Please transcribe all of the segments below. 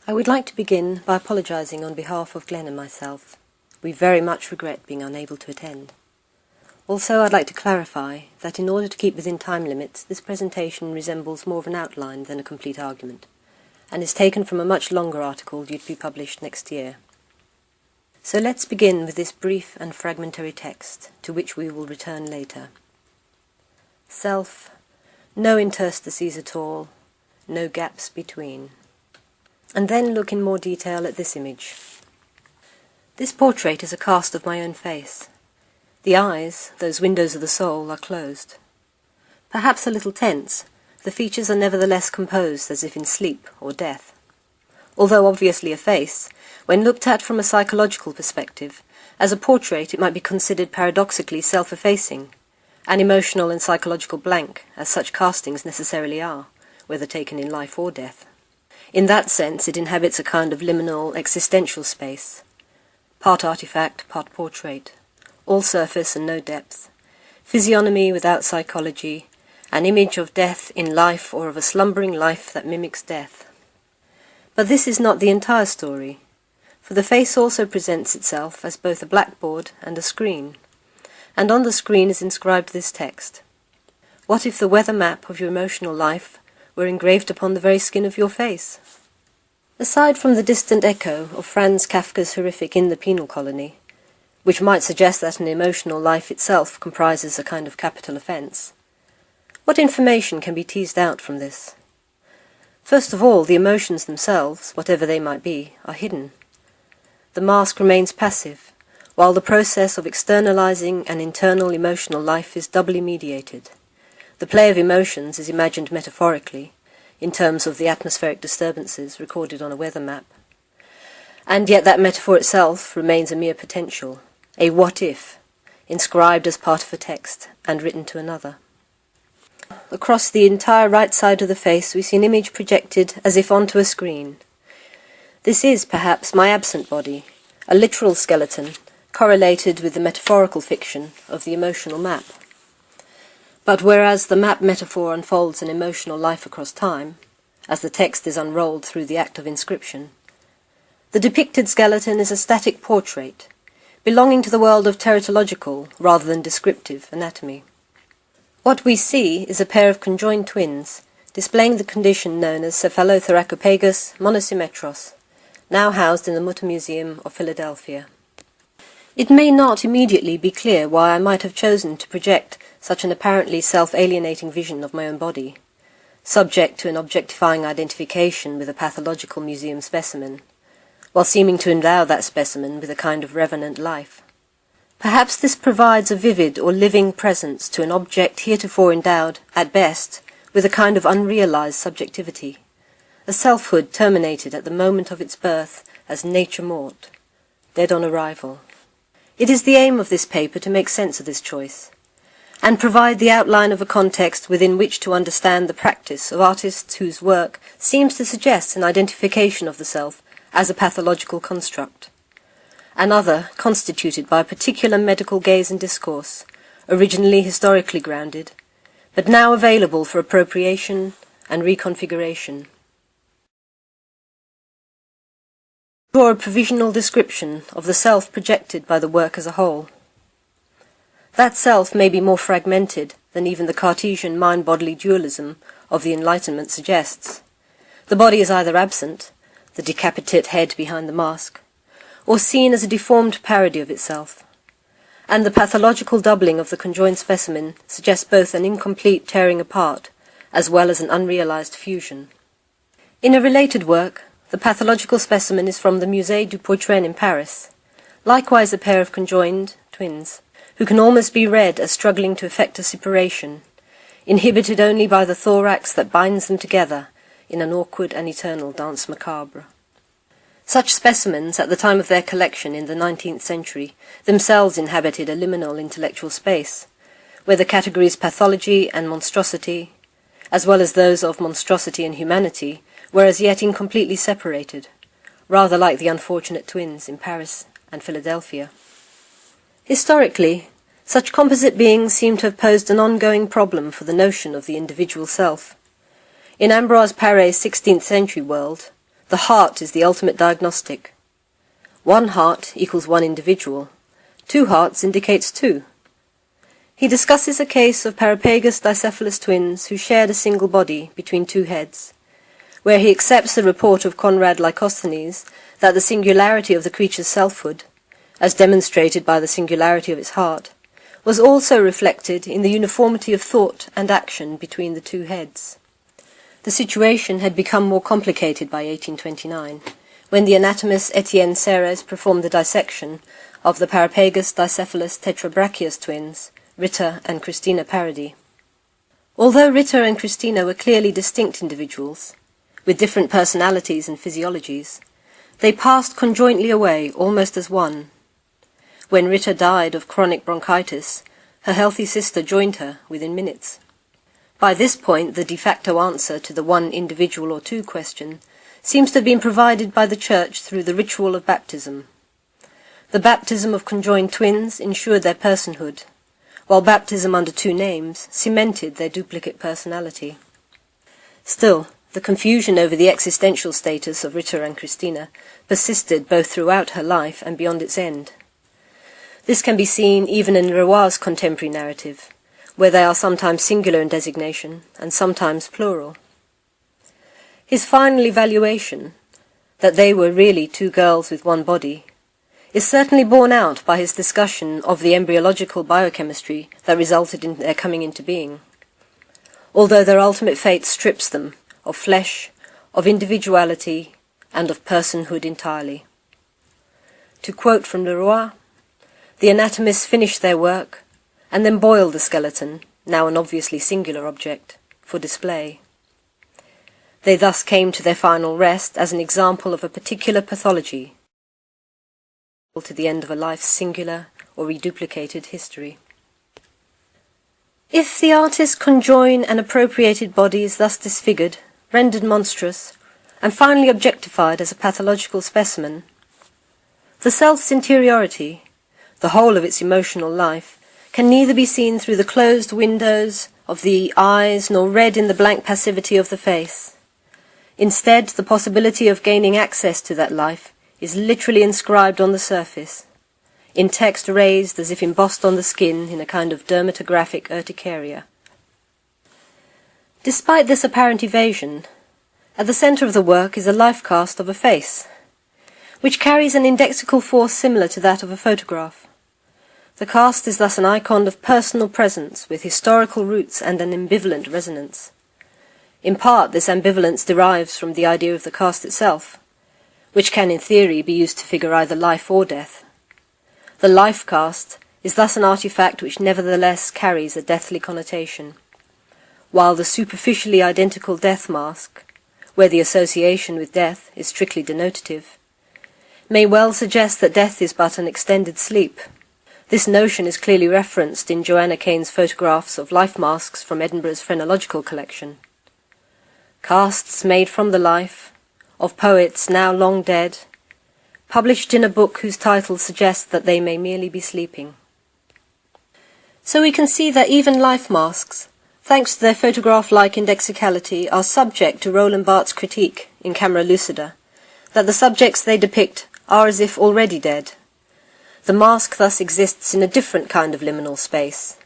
I would like to begin by apologising on behalf of Glenn and myself. We very much regret being unable to attend. Also, I'd like to clarify that in order to keep within time limits, this presentation resembles more of an outline than a complete argument, and is taken from a much longer article due to be published next year. So let's begin with this brief and fragmentary text, to which we will return later. Self, no interstices at all, no gaps between. And then look in more detail at this image. This portrait is a cast of my own face. The eyes, those windows of the soul, are closed. Perhaps a little tense, the features are nevertheless composed as if in sleep or death. Although obviously a face, when looked at from a psychological perspective, as a portrait it might be considered paradoxically self-effacing, an emotional and psychological blank, as such castings necessarily are, whether taken in life or death. In that sense it inhabits a kind of liminal existential space, part artifact, part portrait, all surface and no depth, physiognomy without psychology, an image of death in life or of a slumbering life that mimics death. But this is not the entire story, for the face also presents itself as both a blackboard and a screen, and on the screen is inscribed this text: "What if the weather map of your emotional life were engraved upon the very skin of your face?" Aside from the distant echo of Franz Kafka's horrific In the Penal Colony, which might suggest that an emotional life itself comprises a kind of capital offence, what information can be teased out from this? First of all, the emotions themselves, whatever they might be, are hidden. The mask remains passive, while the process of externalizing an internal emotional life is doubly mediated. The play of emotions is imagined metaphorically, in terms of the atmospheric disturbances recorded on a weather map. And yet that metaphor itself remains a mere potential, a what-if, inscribed as part of a text and written to another. Across the entire right side of the face we see an image projected as if onto a screen. This is, perhaps, my absent body, a literal skeleton, correlated with the metaphorical fiction of the emotional map. But whereas the map metaphor unfolds an emotional life across time, as the text is unrolled through the act of inscription, the depicted skeleton is a static portrait, belonging to the world of teratological rather than descriptive anatomy. What we see is a pair of conjoined twins, displaying the condition known as cephalothoracopagus monosymmetros, now housed in the Mutter Museum of Philadelphia. It may not immediately be clear why I might have chosen to project such an apparently self-alienating vision of my own body, subject to an objectifying identification with a pathological museum specimen, while seeming to endow that specimen with a kind of revenant life. Perhaps this provides a vivid or living presence to an object heretofore endowed, at best, with a kind of unrealized subjectivity, a selfhood terminated at the moment of its birth as nature mort, dead on arrival. It is the aim of this paper to make sense of this choice, and provide the outline of a context within which to understand the practice of artists whose work seems to suggest an identification of the self as a pathological construct, another constituted by a particular medical gaze and discourse, originally historically grounded, but now available for appropriation and reconfiguration. Draw a provisional description of the self projected by the work as a whole. That self may be more fragmented than even the Cartesian mind-bodily dualism of the Enlightenment suggests. The body is either absent, the decapitated head behind the mask, or seen as a deformed parody of itself, and the pathological doubling of the conjoined specimen suggests both an incomplete tearing apart as well as an unrealized fusion. In a related work, the pathological specimen is from the Musée du Poitrine in Paris, likewise a pair of conjoined twins, who can almost be read as struggling to effect a separation, inhibited only by the thorax that binds them together in an awkward and eternal dance macabre. Such specimens, at the time of their collection in the 19th century, themselves inhabited a liminal intellectual space, where the categories pathology and monstrosity, as well as those of monstrosity and humanity, were as yet incompletely separated, rather like the unfortunate twins in Paris and Philadelphia. Historically, such composite beings seem to have posed an ongoing problem for the notion of the individual self. In Ambroise Paré 16th century world, The heart is the ultimate diagnostic. One heart equals one individual. Two hearts indicates two. He discusses a case of parapagus dicephalous twins who shared a single body between two heads, where he accepts the report of Conrad Lycosthenes that the singularity of the creature's selfhood, as demonstrated by the singularity of its heart, was also reflected in the uniformity of thought and action between the two heads. The situation had become more complicated by 1829, when the anatomist Etienne Serres performed the dissection of the parapagus dicephalous tetrabrachius twins, Ritter and Christina Parodi. Although Ritter and Christina were clearly distinct individuals, with different personalities and physiologies, they passed conjointly away almost as one. When Ritter died of chronic bronchitis, her healthy sister joined her within minutes. By this point, the de facto answer to the one individual or two question seems to have been provided by the Church through the ritual of baptism. The baptism of conjoined twins ensured their personhood, while baptism under two names cemented their duplicate personality. Still, the confusion over the existential status of Ritter and Christina persisted both throughout her life and beyond its end. This can be seen even in Leroy's contemporary narrative, where they are sometimes singular in designation and sometimes plural. His final evaluation, that they were really two girls with one body, is certainly borne out by his discussion of the embryological biochemistry that resulted in their coming into being, although their ultimate fate strips them of flesh, of individuality, and of personhood entirely. To quote from Leroy, the anatomists finished their work, and then boiled the skeleton, now an obviously singular object, for display. They thus came to their final rest as an example of a particular pathology, to the end of a life's singular or reduplicated history. If the artist conjoin an appropriated bodies thus disfigured, rendered monstrous, and finally objectified as a pathological specimen, the self's interiority, the whole of its emotional life, can neither be seen through the closed windows of the eyes nor read in the blank passivity of the face. Instead, the possibility of gaining access to that life is literally inscribed on the surface, in text raised as if embossed on the skin in a kind of dermatographic urticaria. Despite this apparent evasion, at the centre of the work is a life cast of a face, which carries an indexical force similar to that of a photograph. The cast is thus an icon of personal presence with historical roots and an ambivalent resonance. In part, this ambivalence derives from the idea of the cast itself, which can in theory be used to figure either life or death. The life cast is thus an artifact which nevertheless carries a deathly connotation, while the superficially identical death mask, where the association with death is strictly denotative, may well suggest that death is but an extended sleep. This notion is clearly referenced in Joanna Kane's photographs of life masks from Edinburgh's phrenological collection. Casts made from the life of poets now long dead, published in a book whose title suggests that they may merely be sleeping. So we can see that even life masks, thanks to their photograph-like indexicality, are subject to Roland Barthes' critique in Camera Lucida, that the subjects they depict are as if already dead. The mask thus exists in a different kind of liminal space,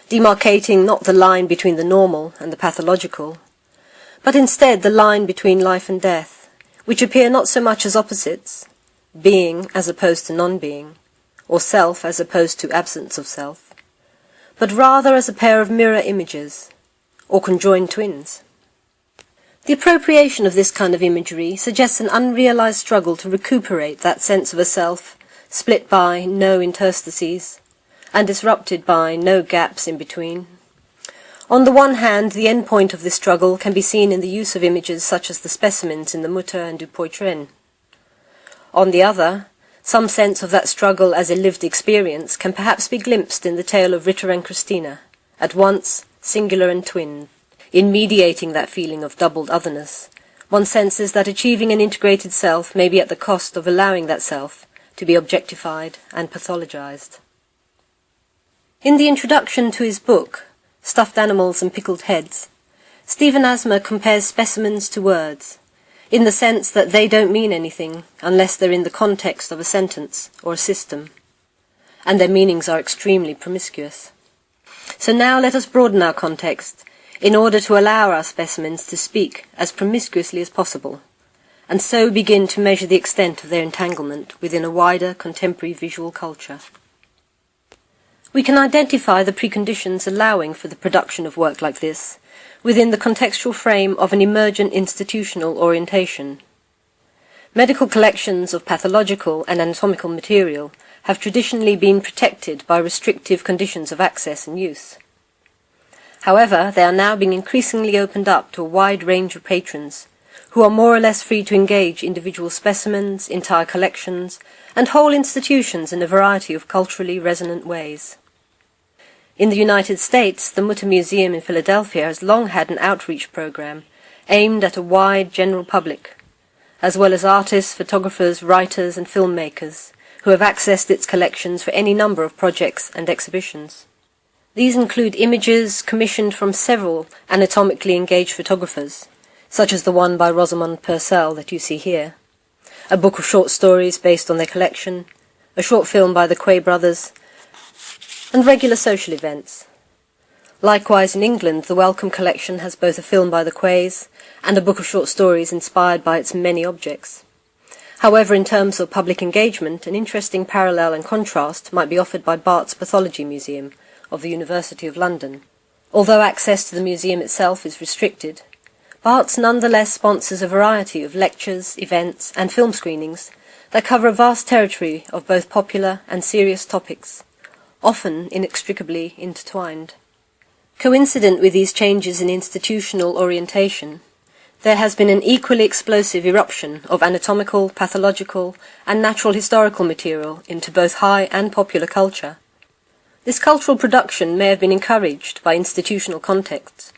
demarcating not the line between the normal and the pathological, but instead the line between life and death, which appear not so much as opposites, being as opposed to non-being, or self as opposed to absence of self, but rather as a pair of mirror images, or conjoined twins. The appropriation of this kind of imagery suggests an unrealized struggle to recuperate that sense of a self split by no interstices, and disrupted by no gaps in between. On the one hand, the end point of this struggle can be seen in the use of images such as the specimens in the Mutter and du Poitren. On the other, some sense of that struggle as a lived experience can perhaps be glimpsed in the tale of Ritter and Christina, at once singular and twin. In mediating that feeling of doubled otherness, one senses that achieving an integrated self may be at the cost of allowing that self to be objectified and pathologized. In the introduction to his book, Stuffed Animals and Pickled Heads, Stephen Asmer compares specimens to words, in the sense that they don't mean anything unless they're in the context of a sentence or a system, and their meanings are extremely promiscuous. So now let us broaden our context in order to allow our specimens to speak as promiscuously as possible, and so begin to measure the extent of their entanglement within a wider contemporary visual culture. We can identify the preconditions allowing for the production of work like this within the contextual frame of an emergent institutional orientation. Medical collections of pathological and anatomical material have traditionally been protected by restrictive conditions of access and use. However, they are now being increasingly opened up to a wide range of patrons, who are more or less free to engage individual specimens, entire collections, and whole institutions in a variety of culturally resonant ways. In the United States, the Mutter Museum in Philadelphia has long had an outreach program aimed at a wide general public, as well as artists, photographers, writers, and filmmakers, who have accessed its collections for any number of projects and exhibitions. These include images commissioned from several anatomically engaged photographers, such as the one by Rosamond Purcell that you see here, a book of short stories based on their collection, a short film by the Quay brothers, and regular social events. Likewise, in England, the Wellcome collection has both a film by the Quays and a book of short stories inspired by its many objects. However, in terms of public engagement, an interesting parallel and contrast might be offered by Bart's Pathology Museum of the University of London. Although access to the museum itself is restricted, Bart's nonetheless sponsors a variety of lectures, events, and film screenings that cover a vast territory of both popular and serious topics, often inextricably intertwined. Coincident with these changes in institutional orientation, there has been an equally explosive eruption of anatomical, pathological, and natural historical material into both high and popular culture. This cultural production may have been encouraged by institutional contexts,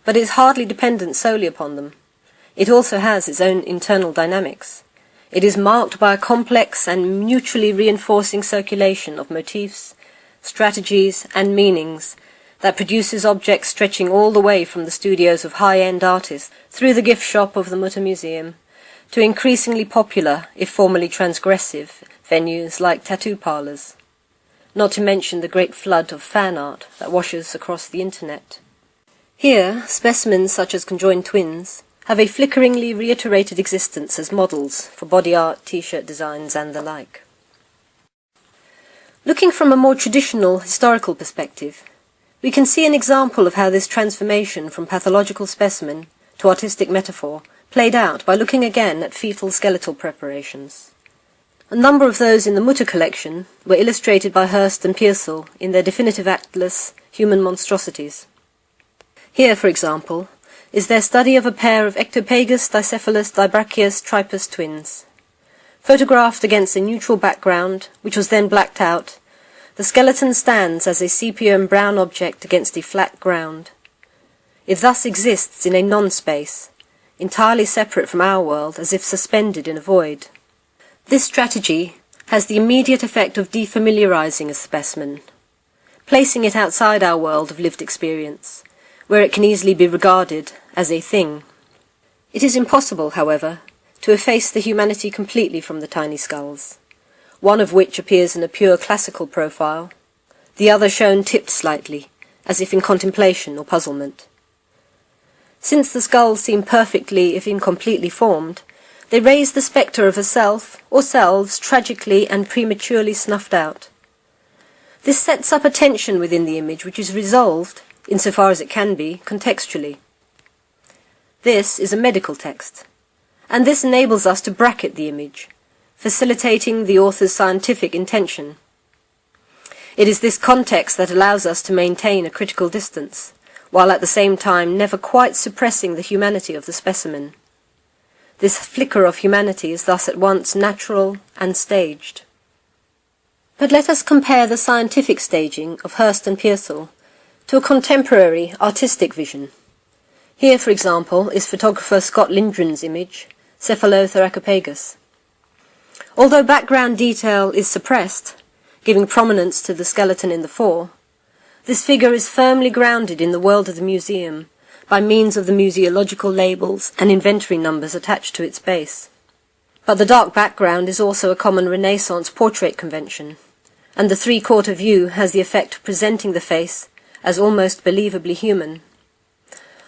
but is hardly dependent solely upon them. It also has its own internal dynamics. It is marked by a complex and mutually reinforcing circulation of motifs, strategies, and meanings that produces objects stretching all the way from the studios of high-end artists through the gift shop of the Mutter Museum to increasingly popular, if formerly transgressive, venues like tattoo parlours, not to mention the great flood of fan art that washes across the internet. Here, specimens such as conjoined twins have a flickeringly reiterated existence as models for body art, t-shirt designs, and the like. Looking from a more traditional historical perspective, we can see an example of how this transformation from pathological specimen to artistic metaphor played out by looking again at fetal skeletal preparations. A number of those in the Mutter collection were illustrated by Hurst and Pearsall in their definitive atlas, Human Monstrosities. Here, for example, is their study of a pair of ectopagus, dicephalous, dibrachius, tripus twins. Photographed against a neutral background, which was then blacked out, the skeleton stands as a sepia and brown object against a flat ground. It thus exists in a non-space, entirely separate from our world, as if suspended in a void. This strategy has the immediate effect of defamiliarizing a specimen, placing it outside our world of lived experience, where it can easily be regarded as a thing. It is impossible, however, to efface the humanity completely from the tiny skulls, one of which appears in a pure classical profile, the other shown tipped slightly, as if in contemplation or puzzlement. Since the skulls seem perfectly, if incompletely formed, they raise the spectre of a self or selves tragically and prematurely snuffed out. This sets up a tension within the image which is resolved, insofar as it can be, contextually. This is a medical text, and this enables us to bracket the image, facilitating the author's scientific intention. It is this context that allows us to maintain a critical distance, while at the same time never quite suppressing the humanity of the specimen. This flicker of humanity is thus at once natural and staged. But let us compare the scientific staging of Hurst and Pearsall to a contemporary artistic vision. Here, for example, is photographer Scott Lindgren's image, Cephalothoracopagus. Although background detail is suppressed, giving prominence to the skeleton in the fore, this figure is firmly grounded in the world of the museum by means of the museological labels and inventory numbers attached to its base. But the dark background is also a common Renaissance portrait convention, and the three-quarter view has the effect of presenting the face as almost believably human.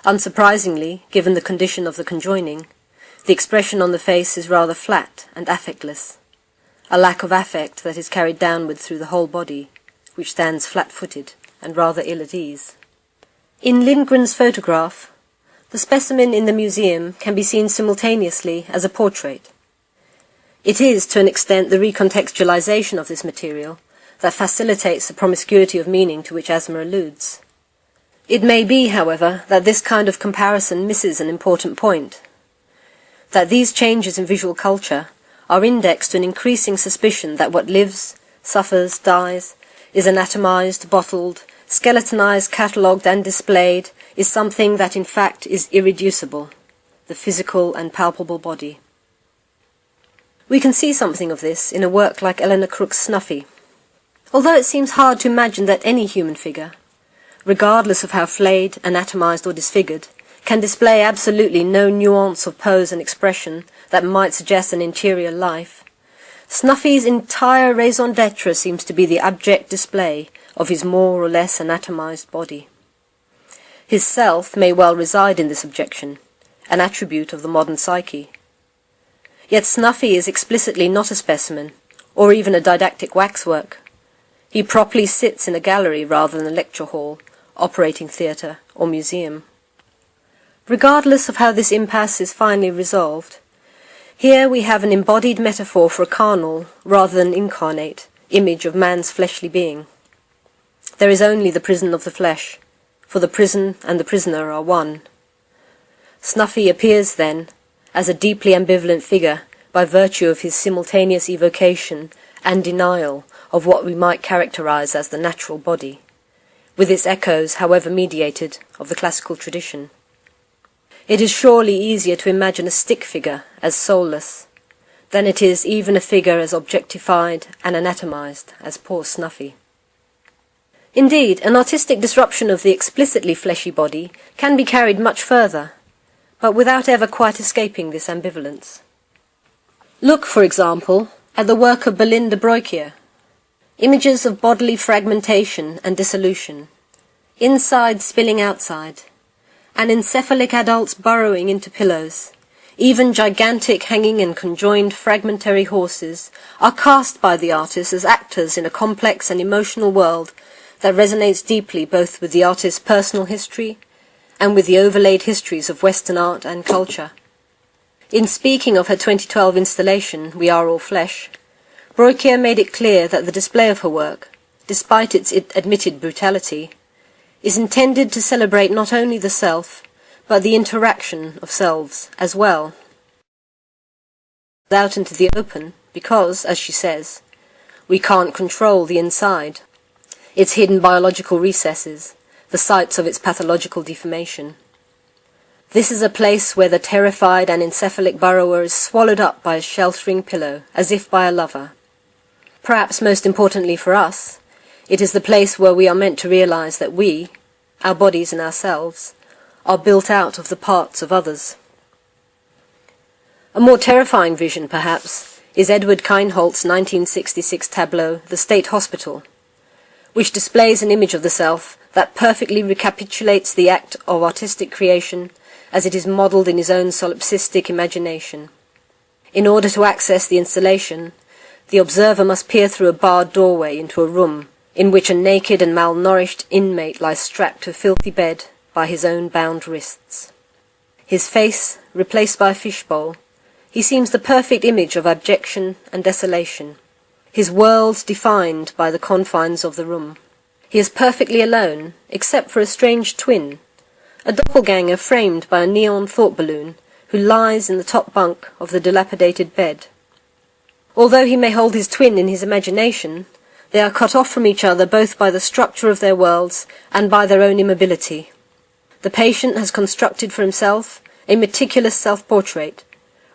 Unsurprisingly, given the condition of the conjoining, the expression on the face is rather flat and affectless, a lack of affect that is carried downward through the whole body, which stands flat-footed and rather ill at ease. In Lindgren's photograph, the specimen in the museum can be seen simultaneously as a portrait. It is, to an extent, the recontextualization of this material that facilitates the promiscuity of meaning to which Asma alludes. It may be, however, that this kind of comparison misses an important point, that these changes in visual culture are indexed to an increasing suspicion that what lives, suffers, dies, is anatomized, bottled, skeletonized, catalogued and displayed, is something that in fact is irreducible, the physical and palpable body. We can see something of this in a work like Eleanor Crook's Snuffy. Although it seems hard to imagine that any human figure, regardless of how flayed, anatomized or disfigured, can display absolutely no nuance of pose and expression that might suggest an interior life, Snuffy's entire raison d'etre seems to be the abject display of his more or less anatomized body. His self may well reside in this objection, an attribute of the modern psyche. Yet Snuffy is explicitly not a specimen, or even a didactic waxwork. He properly sits in a gallery rather than a lecture hall, operating theatre, or museum. Regardless of how this impasse is finally resolved, here we have an embodied metaphor for a carnal, rather than incarnate, image of man's fleshly being. There is only the prison of the flesh, for the prison and the prisoner are one. Snuffy appears, then, as a deeply ambivalent figure by virtue of his simultaneous evocation and denial of what we might characterize as the natural body, with its echoes, however mediated, of the classical tradition. It is surely easier to imagine a stick figure as soulless than it is even a figure as objectified and anatomized as poor Snuffy. Indeed, an artistic disruption of the explicitly fleshy body can be carried much further, but without ever quite escaping this ambivalence. Look, for example, at the work of Belinda Breukier. Images of bodily fragmentation and dissolution, inside spilling outside, and encephalic adults burrowing into pillows, even gigantic hanging and conjoined fragmentary horses, are cast by the artist as actors in a complex and emotional world that resonates deeply both with the artist's personal history and with the overlaid histories of Western art and culture. In speaking of her 2012 installation, We Are All Flesh, Breukier made it clear that the display of her work, despite its admitted brutality, is intended to celebrate not only the self, but the interaction of selves as well. Out into the open, because, as she says, we can't control the inside, its hidden biological recesses, the sites of its pathological deformation. This is a place where the terrified and encephalic burrower is swallowed up by a sheltering pillow, as if by a lover. Perhaps most importantly for us, it is the place where we are meant to realize that we, our bodies and ourselves, are built out of the parts of others. A more terrifying vision, perhaps, is Edward Kienholz's 1966 tableau, The State Hospital, which displays an image of the self that perfectly recapitulates the act of artistic creation as it is modelled in his own solipsistic imagination. In order to access the installation, the observer must peer through a barred doorway into a room in which a naked and malnourished inmate lies strapped to a filthy bed by his own bound wrists. His face replaced by a fishbowl, he seems the perfect image of abjection and desolation, his world defined by the confines of the room. He is perfectly alone, except for a strange twin, a doppelganger framed by a neon thought balloon, who lies in the top bunk of the dilapidated bed. Although he may hold his twin in his imagination, they are cut off from each other both by the structure of their worlds and by their own immobility. The patient has constructed for himself a meticulous self-portrait,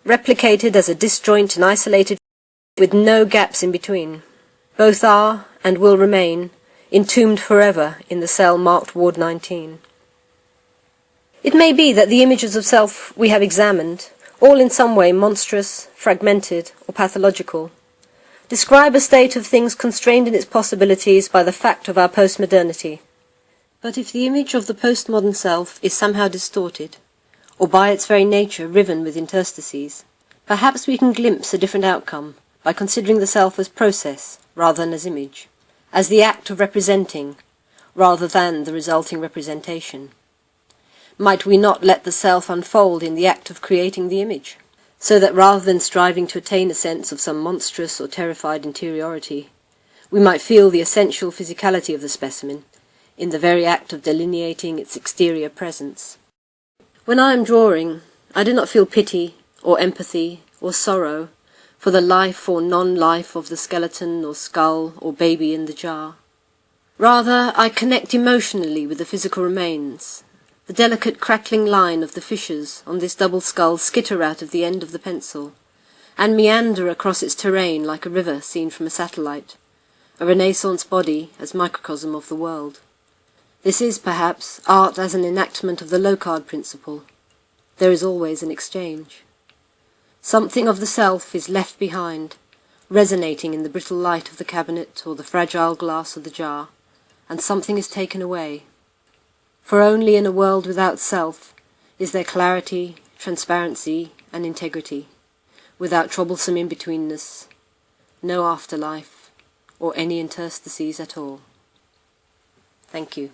replicated as a disjoint and isolated, with no gaps in between. Both are, and will remain, entombed forever in the cell marked Ward 19. It may be that the images of self we have examined, all in some way monstrous, fragmented, or pathological, describe a state of things constrained in its possibilities by the fact of our postmodernity. But if the image of the postmodern self is somehow distorted, or by its very nature riven with interstices, perhaps we can glimpse a different outcome by considering the self as process rather than as image, as the act of representing rather than the resulting representation. Might we not let the self unfold in the act of creating the image, so that rather than striving to attain a sense of some monstrous or terrified interiority, we might feel the essential physicality of the specimen in the very act of delineating its exterior presence? When I am drawing, I do not feel pity or empathy or sorrow for the life or non-life of the skeleton or skull or baby in the jar. Rather, I connect emotionally with the physical remains. The delicate crackling line of the fissures on this double skull skitter out of the end of the pencil, and meander across its terrain like a river seen from a satellite, a Renaissance body as microcosm of the world. This is, perhaps, art as an enactment of the Locard principle. There is always an exchange. Something of the self is left behind, resonating in the brittle light of the cabinet or the fragile glass of the jar, and something is taken away. For only in a world without self is there clarity, transparency, and integrity, without troublesome in-betweenness, no afterlife, or any interstices at all. Thank you.